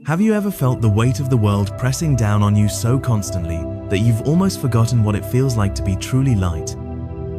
Have you ever felt the weight of the world pressing down on you so constantly that you've almost forgotten what it feels like to be truly light?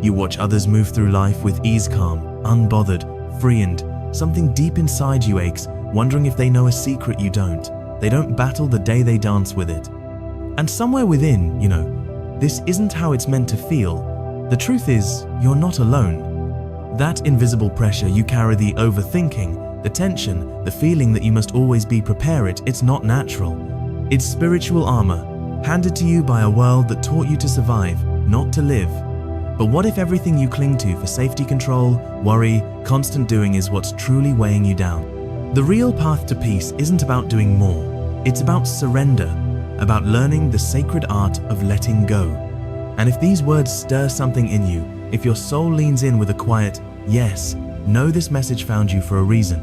You watch others move through life with ease, calm, unbothered, free, and something deep inside you aches, wondering if they know a secret you don't. They don't battle the day, they dance with it. And somewhere within, this isn't how it's meant to feel. The truth is, you're not alone. That invisible pressure you carry, the overthinking, the tension, the feeling that you must always be prepared, it's not natural. It's spiritual armor, handed to you by a world that taught you to survive, not to live. But what if everything you cling to for safety, control, worry, constant doing is what's truly weighing you down? The real path to peace isn't about doing more. It's about surrender, about learning the sacred art of letting go. And if these words stir something in you, if your soul leans in with a quiet yes, know this message found you for a reason.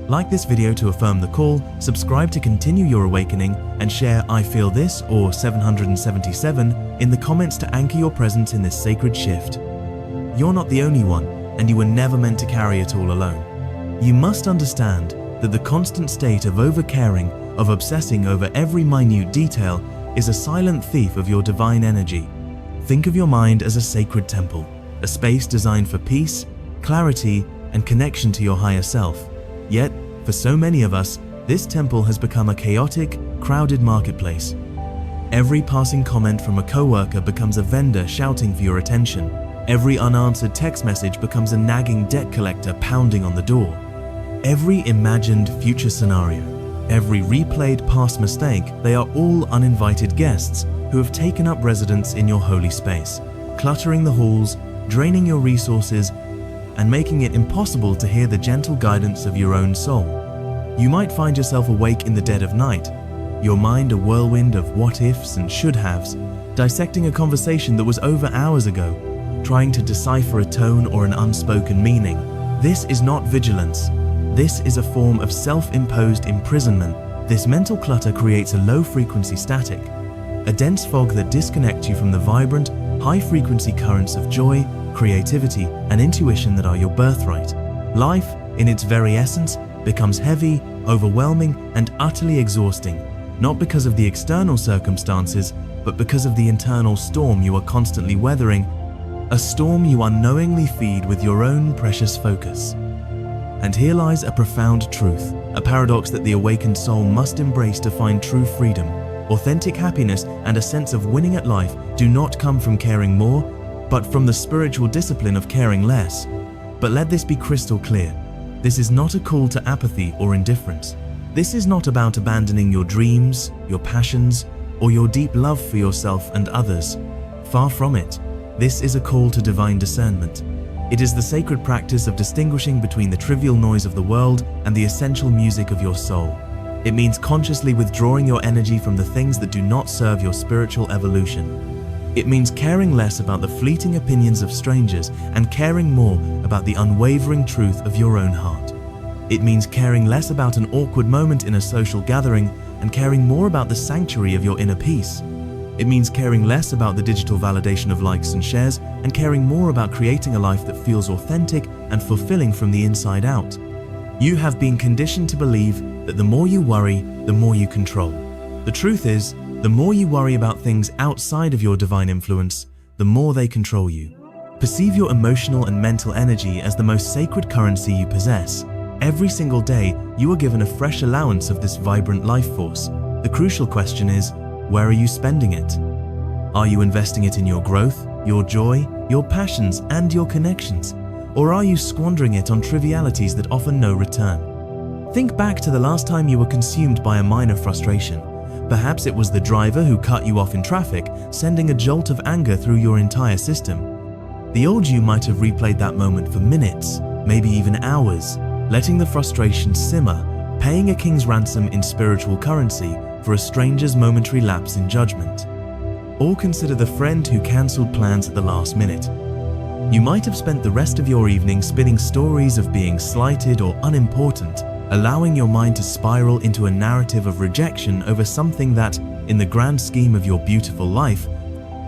Like this video to affirm the call, subscribe to continue your awakening, and share "I feel this" or 777 in the comments to anchor your presence in this sacred shift. You're not the only one, and you were never meant to carry it all alone. You must understand that the constant state of over-caring, of obsessing over every minute detail, is a silent thief of your divine energy. Think of your mind as a sacred temple, a space designed for peace, clarity, and connection to your higher self. Yet, for so many of us, this temple has become a chaotic, crowded marketplace. Every passing comment from a coworker becomes a vendor shouting for your attention. Every unanswered text message becomes a nagging debt collector pounding on the door. Every imagined future scenario, every replayed past mistake, they are all uninvited guests who have taken up residence in your holy space, cluttering the halls, draining your resources, and making it impossible to hear the gentle guidance of your own soul. You might find yourself awake in the dead of night, your mind a whirlwind of what-ifs and should-haves, dissecting a conversation that was over hours ago, trying to decipher a tone or an unspoken meaning. This is not vigilance. This is a form of self-imposed imprisonment. This mental clutter creates a low-frequency static, a dense fog that disconnects you from the vibrant, high-frequency currents of joy, creativity, and intuition that are your birthright. Life, in its very essence, becomes heavy, overwhelming, and utterly exhausting, not because of the external circumstances, but because of the internal storm you are constantly weathering, a storm you unknowingly feed with your own precious focus. And here lies a profound truth, a paradox that the awakened soul must embrace to find true freedom. Authentic happiness and a sense of winning at life do not come from caring more, but from the spiritual discipline of caring less. But let this be crystal clear. This is not a call to apathy or indifference. This is not about abandoning your dreams, your passions, or your deep love for yourself and others. Far from it. This is a call to divine discernment. It is the sacred practice of distinguishing between the trivial noise of the world and the essential music of your soul. It means consciously withdrawing your energy from the things that do not serve your spiritual evolution. It means caring less about the fleeting opinions of strangers and caring more about the unwavering truth of your own heart. It means caring less about an awkward moment in a social gathering and caring more about the sanctuary of your inner peace. It means caring less about the digital validation of likes and shares and caring more about creating a life that feels authentic and fulfilling from the inside out. You have been conditioned to believe that the more you worry, the more you control. The truth is, the more you worry about things outside of your divine influence, the more they control you. Perceive your emotional and mental energy as the most sacred currency you possess. Every single day, you are given a fresh allowance of this vibrant life force. The crucial question is, where are you spending it? Are you investing it in your growth, your joy, your passions, and your connections? Or are you squandering it on trivialities that offer no return? Think back to the last time you were consumed by a minor frustration. Perhaps it was the driver who cut you off in traffic, sending a jolt of anger through your entire system. The old you might have replayed that moment for minutes, maybe even hours, letting the frustration simmer, paying a king's ransom in spiritual currency for a stranger's momentary lapse in judgment. Or consider the friend who cancelled plans at the last minute. You might have spent the rest of your evening spinning stories of being slighted or unimportant, allowing your mind to spiral into a narrative of rejection over something that, in the grand scheme of your beautiful life,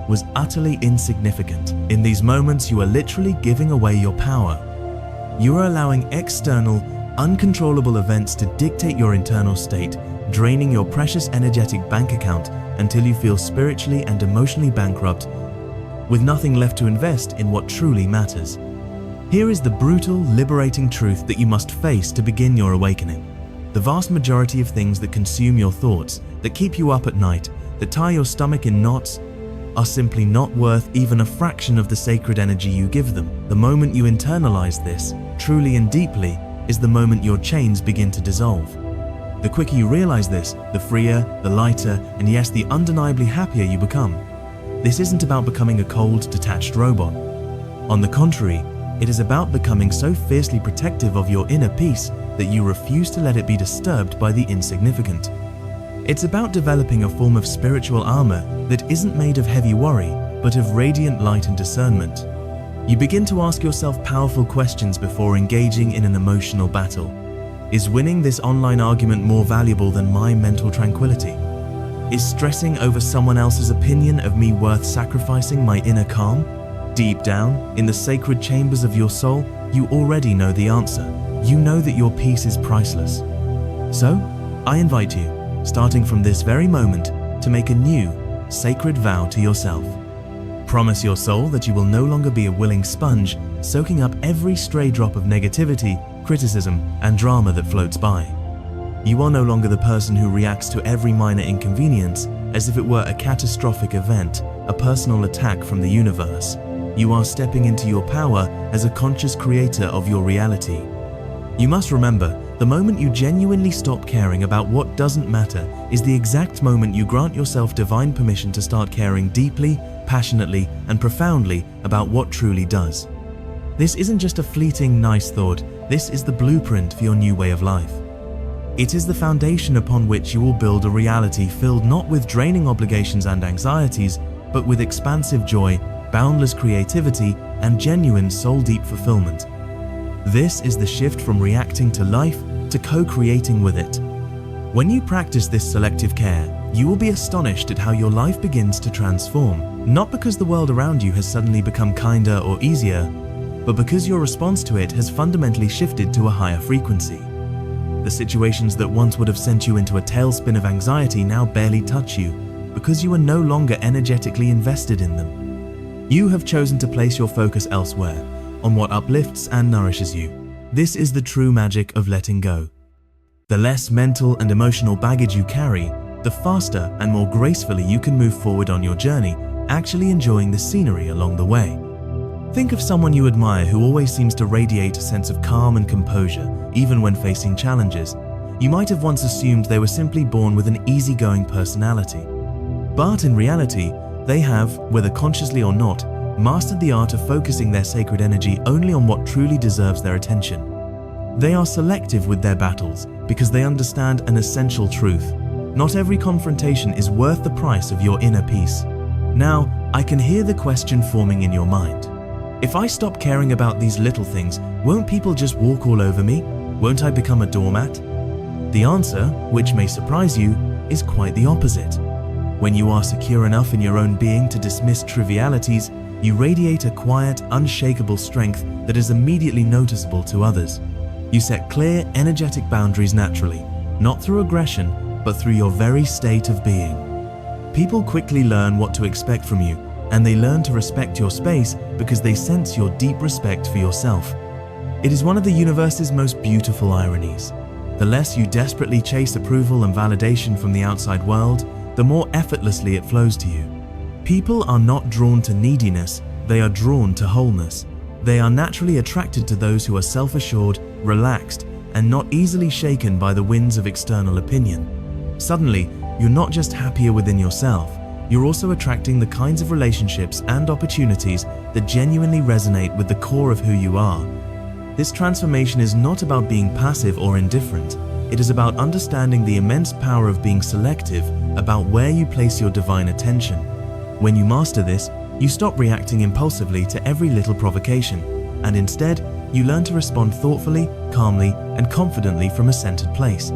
was utterly insignificant. In these moments, you are literally giving away your power. You are allowing external, uncontrollable events to dictate your internal state, draining your precious energetic bank account until you feel spiritually and emotionally bankrupt, with nothing left to invest in what truly matters. Here is the brutal, liberating truth that you must face to begin your awakening. The vast majority of things that consume your thoughts, that keep you up at night, that tie your stomach in knots, are simply not worth even a fraction of the sacred energy you give them. The moment you internalize this, truly and deeply, is the moment your chains begin to dissolve. The quicker you realize this, the freer, the lighter, and yes, the undeniably happier you become. This isn't about becoming a cold, detached robot. On the contrary, it is about becoming so fiercely protective of your inner peace that you refuse to let it be disturbed by the insignificant. It's about developing a form of spiritual armor that isn't made of heavy worry, but of radiant light and discernment. You begin to ask yourself powerful questions before engaging in an emotional battle. Is winning this online argument more valuable than my mental tranquility? Is stressing over someone else's opinion of me worth sacrificing my inner calm? Deep down, in the sacred chambers of your soul, you already know the answer. You know that your peace is priceless. So, I invite you, starting from this very moment, to make a new, sacred vow to yourself. Promise your soul that you will no longer be a willing sponge, soaking up every stray drop of negativity, criticism, and drama that floats by. You are no longer the person who reacts to every minor inconvenience as if it were a catastrophic event, a personal attack from the universe. You are stepping into your power as a conscious creator of your reality. You must remember, the moment you genuinely stop caring about what doesn't matter is the exact moment you grant yourself divine permission to start caring deeply, passionately, and profoundly about what truly does. This isn't just a fleeting, nice thought. This is the blueprint for your new way of life. It is the foundation upon which you will build a reality filled not with draining obligations and anxieties, but with expansive joy, boundless creativity, and genuine soul-deep fulfillment. This is the shift from reacting to life to co-creating with it. When you practice this selective care, you will be astonished at how your life begins to transform, not because the world around you has suddenly become kinder or easier, but because your response to it has fundamentally shifted to a higher frequency. The situations that once would have sent you into a tailspin of anxiety now barely touch you, because you are no longer energetically invested in them. You have chosen to place your focus elsewhere, on what uplifts and nourishes you. This is the true magic of letting go. The less mental and emotional baggage you carry, the faster and more gracefully you can move forward on your journey, actually enjoying the scenery along the way. Think of someone you admire who always seems to radiate a sense of calm and composure, even when facing challenges. You might have once assumed they were simply born with an easygoing personality. But in reality, they have, whether consciously or not, mastered the art of focusing their sacred energy only on what truly deserves their attention. They are selective with their battles because they understand an essential truth. Not every confrontation is worth the price of your inner peace. Now, I can hear the question forming in your mind. If I stop caring about these little things, won't people just walk all over me? Won't I become a doormat? The answer, which may surprise you, is quite the opposite. When you are secure enough in your own being to dismiss trivialities, you radiate a quiet, unshakable strength that is immediately noticeable to others. You set clear, energetic boundaries naturally, not through aggression, but through your very state of being. People quickly learn what to expect from you, and they learn to respect your space because they sense your deep respect for yourself. It is one of the universe's most beautiful ironies. The less you desperately chase approval and validation from the outside world, the more effortlessly it flows to you. People are not drawn to neediness, they are drawn to wholeness. They are naturally attracted to those who are self-assured, relaxed, and not easily shaken by the winds of external opinion. Suddenly, you're not just happier within yourself, you're also attracting the kinds of relationships and opportunities that genuinely resonate with the core of who you are. This transformation is not about being passive or indifferent. It is about understanding the immense power of being selective about where you place your divine attention. When you master this, you stop reacting impulsively to every little provocation, and instead, you learn to respond thoughtfully, calmly, and confidently from a centered place.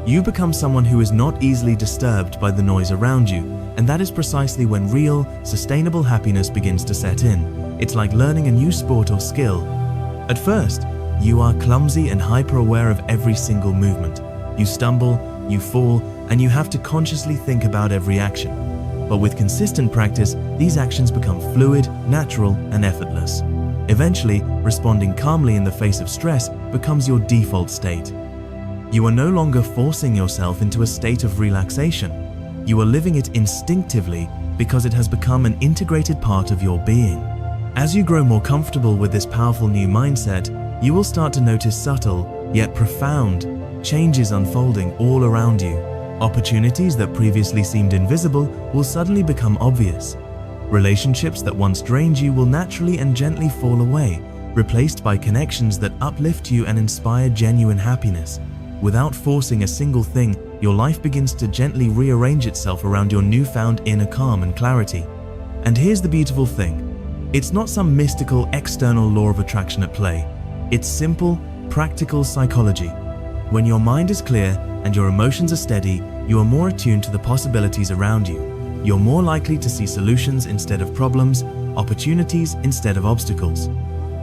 You become someone who is not easily disturbed by the noise around you, and that is precisely when real, sustainable happiness begins to set in. It's like learning a new sport or skill. At first, you are clumsy and hyper-aware of every single movement. You stumble, you fall, and you have to consciously think about every action. But with consistent practice, these actions become fluid, natural, and effortless. Eventually, responding calmly in the face of stress becomes your default state. You are no longer forcing yourself into a state of relaxation. You are living it instinctively because it has become an integrated part of your being. As you grow more comfortable with this powerful new mindset, you will start to notice subtle, yet profound, changes unfolding all around you. Opportunities that previously seemed invisible will suddenly become obvious. Relationships that once drained you will naturally and gently fall away, replaced by connections that uplift you and inspire genuine happiness. Without forcing a single thing, your life begins to gently rearrange itself around your newfound inner calm and clarity. And here's the beautiful thing. It's not some mystical external law of attraction at play. It's simple, practical psychology. When your mind is clear and your emotions are steady, you are more attuned to the possibilities around you. You're more likely to see solutions instead of problems, opportunities instead of obstacles.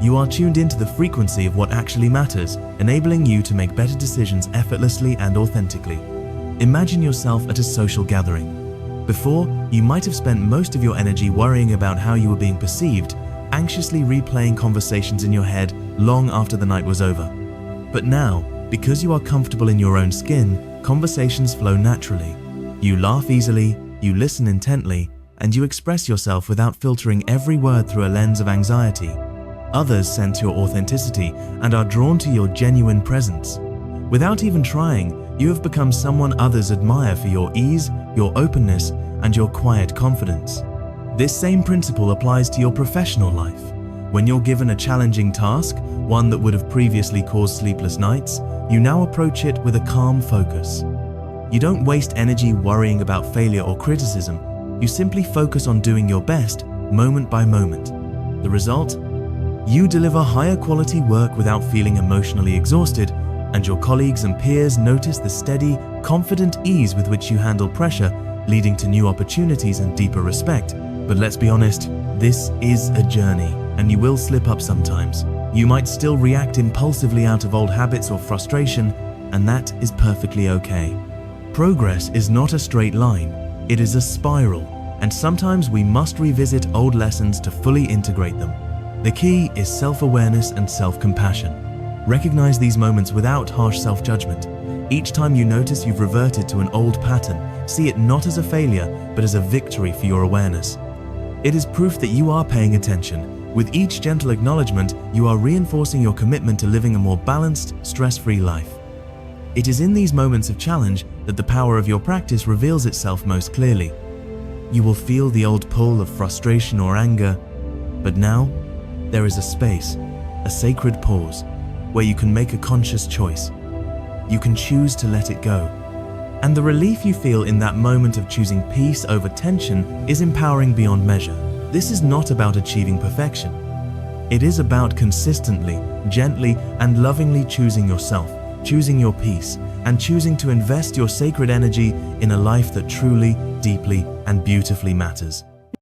You are tuned into the frequency of what actually matters, enabling you to make better decisions effortlessly and authentically. Imagine yourself at a social gathering. Before, you might have spent most of your energy worrying about how you were being perceived, anxiously replaying conversations in your head long after the night was over. But now, because you are comfortable in your own skin, conversations flow naturally. You laugh easily, you listen intently, and you express yourself without filtering every word through a lens of anxiety. Others sense your authenticity and are drawn to your genuine presence. Without even trying, you have become someone others admire for your ease, your openness, and your quiet confidence. This same principle applies to your professional life. When you're given a challenging task, one that would have previously caused sleepless nights, you now approach it with a calm focus. You don't waste energy worrying about failure or criticism. You simply focus on doing your best, moment by moment. The result? You deliver higher quality work without feeling emotionally exhausted, and your colleagues and peers notice the steady, confident ease with which you handle pressure, leading to new opportunities and deeper respect. But let's be honest, this is a journey, and you will slip up sometimes. You might still react impulsively out of old habits or frustration, and that is perfectly okay. Progress is not a straight line, it is a spiral, and sometimes we must revisit old lessons to fully integrate them. The key is self-awareness and self-compassion. Recognize these moments without harsh self-judgment. Each time you notice you've reverted to an old pattern, see it not as a failure, but as a victory for your awareness. It is proof that you are paying attention. With each gentle acknowledgement, you are reinforcing your commitment to living a more balanced, stress-free life. It is in these moments of challenge that the power of your practice reveals itself most clearly. You will feel the old pull of frustration or anger, but now there is a space, a sacred pause, where you can make a conscious choice. You can choose to let it go. And the relief you feel in that moment of choosing peace over tension is empowering beyond measure. This is not about achieving perfection. It is about consistently, gently, and lovingly choosing yourself, choosing your peace, and choosing to invest your sacred energy in a life that truly, deeply, and beautifully matters.